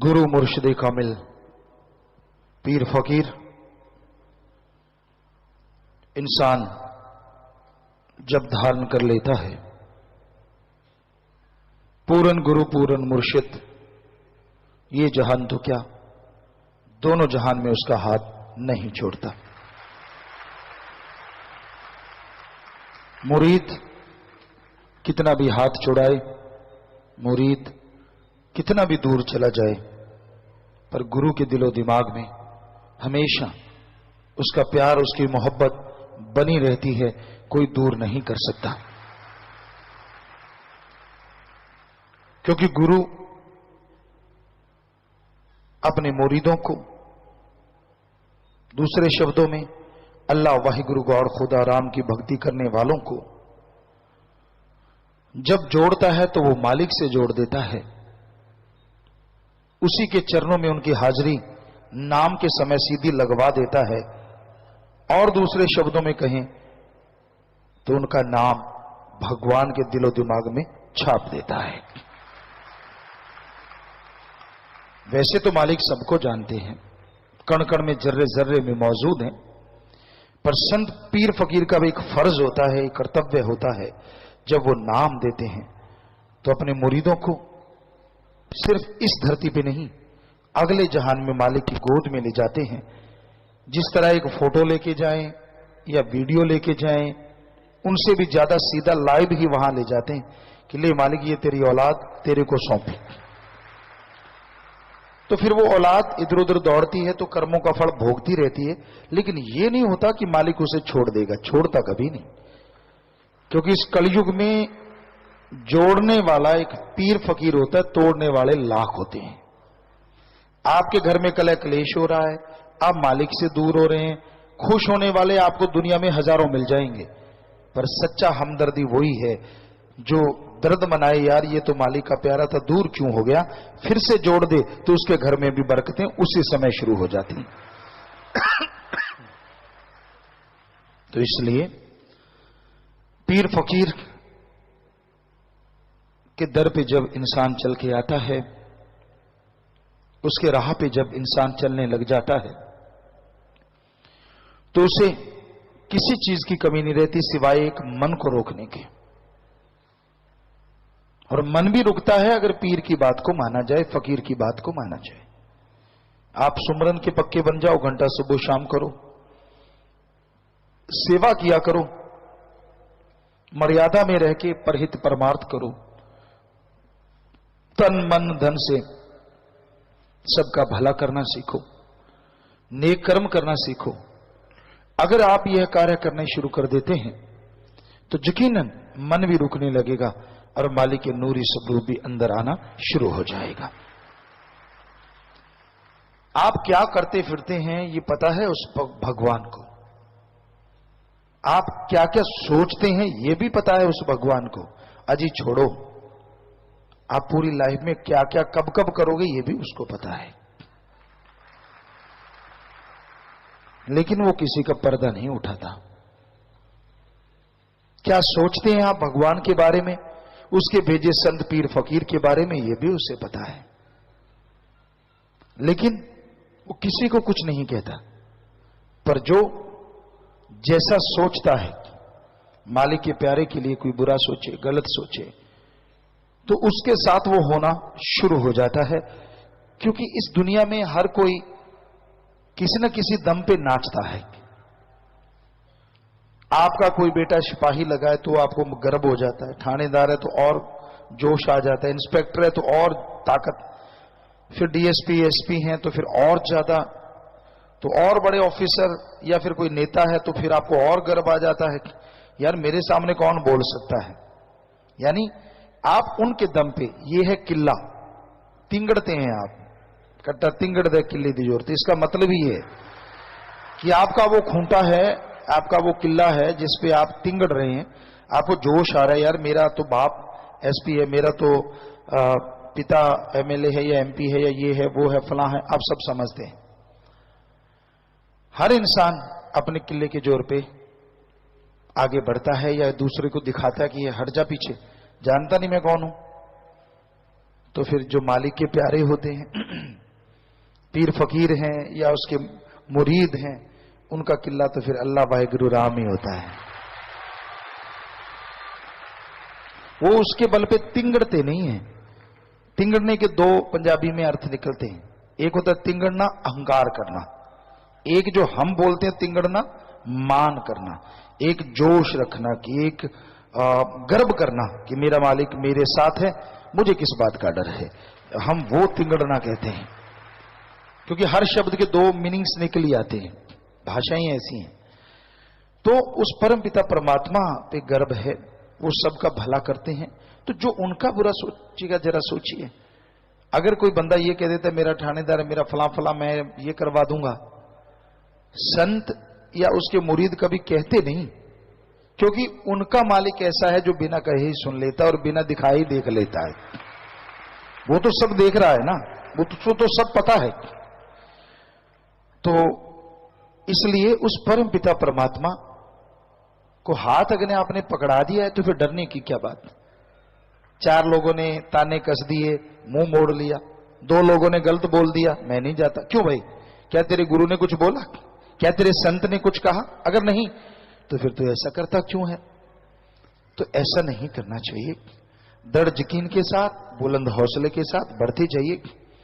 गुरु मुर्शिद कामिल पीर फकीर इंसान जब धारण कर लेता है, पूरन गुरु पूरन मुर्शिद, ये जहान तो क्या दोनों जहान में उसका हाथ नहीं छोड़ता। मुरीद कितना भी हाथ छुड़ाए, मुरीद कितना भी दूर चला जाए, पर गुरु के दिलो दिमाग में हमेशा उसका प्यार, उसकी मोहब्बत बनी रहती है, कोई दूर नहीं कर सकता। क्योंकि गुरु अपने मुरीदों को, दूसरे शब्दों में अल्लाह वाहिगुरु गौर खुदा राम की भक्ति करने वालों को जब जोड़ता है तो वो मालिक से जोड़ देता है। उसी के चरणों में उनकी हाजिरी नाम के समय सीधी लगवा देता है, और दूसरे शब्दों में कहें तो उनका नाम भगवान के दिलो दिमाग में छाप देता है। वैसे तो मालिक सबको जानते हैं, कण कण में जर्रे जर्रे में मौजूद हैं, पर संत पीर फकीर का भी एक फर्ज होता है, एक कर्तव्य होता है, जब वो नाम देते हैं तो अपने मुरीदों को सिर्फ इस धरती पे नहीं, अगले जहान में मालिक की गोद में ले जाते हैं। जिस तरह एक फोटो लेके जाएं या वीडियो लेके जाएं, उनसे भी ज्यादा सीधा लाइव ही वहां ले जाते हैं कि ले मालिक, ये तेरी औलाद तेरे को सौंपी। तो फिर वो औलाद इधर उधर दौड़ती है तो कर्मों का फल भोगती रहती है, लेकिन ये नहीं होता कि मालिक उसे छोड़ देगा, छोड़ता कभी नहीं। क्योंकि इस कलयुग में जोड़ने वाला एक पीर फकीर होता है, तोड़ने वाले लाख होते हैं। आपके घर में कलह क्लेश हो रहा है, आप मालिक से दूर हो रहे हैं, खुश होने वाले आपको दुनिया में हजारों मिल जाएंगे, पर सच्चा हमदर्दी वही है जो दर्द मनाए, यार ये तो मालिक का प्यारा था, दूर क्यों हो गया, फिर से जोड़ दे तो उसके घर में भी बरकतें उसी समय शुरू हो जाती हैं। तो इसलिए पीर फकीर के दर पे जब इंसान चल के आता है, उसके राह पे जब इंसान चलने लग जाता है, तो उसे किसी चीज की कमी नहीं रहती सिवाय एक मन को रोकने के। और मन भी रुकता है अगर पीर की बात को माना जाए, फकीर की बात को माना जाए। आप सुमरन के पक्के बन जाओ, घंटा सुबह शाम करो, सेवा किया करो, मर्यादा में रह के परहित परमार्थ करो, तन मन धन से सबका भला करना सीखो, नेक कर्म करना सीखो। अगर आप यह कार्य करने शुरू कर देते हैं तो यकीनन मन भी रुकने लगेगा और मालिक के नूरी स्वरूप भी अंदर आना शुरू हो जाएगा। आप क्या करते फिरते हैं ये पता है उस भगवान को, आप क्या क्या सोचते हैं ये भी पता है उस भगवान को। अजी छोड़ो, आप पूरी लाइफ में क्या क्या कब कब करोगे ये भी उसको पता है, लेकिन वो किसी का पर्दा नहीं उठाता। क्या सोचते हैं आप भगवान के बारे में, उसके भेजे संत पीर फकीर के बारे में, ये भी उसे पता है, लेकिन वो किसी को कुछ नहीं कहता। पर जो जैसा सोचता है मालिक के प्यारे के लिए कोई बुरा सोचे, गलत सोचे, तो उसके साथ वो होना शुरू हो जाता है। क्योंकि इस दुनिया में हर कोई किसी न किसी दम पे नाचता है। आपका कोई बेटा सिपाही लगा है तो आपको गर्व हो जाता है, थानेदार है तो और जोश आ जाता है, इंस्पेक्टर है तो और ताकत, फिर डीएसपी एसपी हैं तो फिर और ज्यादा, तो और बड़े ऑफिसर या फिर कोई नेता है तो फिर आपको और गर्व आ जाता है कि यार मेरे सामने कौन बोल सकता है। यानी आप उनके दम पे, ये है किला, तिंगड़ते हैं आप, कट्टा तिंगड़ दे किले दी जोड़ते। इसका मतलब ही है कि आपका वो खूंटा है, आपका वो किला है जिस पे आप तिंगड़ रहे हैं, आपको जोश आ रहा है, यार मेरा तो बाप एसपी है, मेरा तो पिता एमएलए है या एमपी है या ये है वो है फलां है, आप सब समझते हैं। हर इंसान अपने किले के जोर पे आगे बढ़ता है या दूसरे को दिखाता है कि ये हट जा पीछे, जानता नहीं मैं कौन हूं। तो फिर जो मालिक के प्यारे होते हैं पीर फकीर हैं या उसके मुरीद हैं, उनका किला तो फिर अल्लाह वाहिगुरु राम ही होता है। वो उसके बल पे तिंगड़ते नहीं है। तिंगड़ने के दो पंजाबी में अर्थ निकलते हैं। एक होता है तिंगड़ना, अहंकार करना। एक जो हम बोलते हैं तिंगड़ना, मान करना। एक जोश रखना कि एक गर्व करना कि मेरा मालिक मेरे साथ है, मुझे किस बात का डर है। हम वो तिंगड़ना कहते हैं, क्योंकि हर शब्द के दो मीनिंग्स निकल ही आते हैं, भाषाएं ऐसी हैं। तो उस परम पिता परमात्मा पे गर्व है, वो सबका भला करते हैं। तो जो उनका बुरा सोचिएगा, जरा सोचिए, अगर कोई बंदा ये कह देता है मेरा थानेदार है, मेरा फला फला, मैं ये करवा दूंगा, संत या उसके मुरीद कभी कहते नहीं, क्योंकि उनका मालिक ऐसा है जो बिना कहे ही सुन लेता है और बिना दिखाए ही देख लेता है। वो तो सब देख रहा है ना, वो तो सब पता है। तो इसलिए उस परम पिता परमात्मा को हाथ अगर आपने पकड़ा दिया है तो फिर डरने की क्या बात। चार लोगों ने ताने कस दिए, मुंह मोड़ लिया, दो लोगों ने गलत बोल दिया, मैं नहीं जाता। क्यों भाई, क्या तेरे गुरु ने कुछ बोला? क्या तेरे संत ने कुछ कहा? अगर नहीं तो फिर तू ऐसा करता क्यों है? तो ऐसा नहीं करना चाहिए। दृढ़ यकीन के साथ, बुलंद हौसले के साथ बढ़ते जाइए।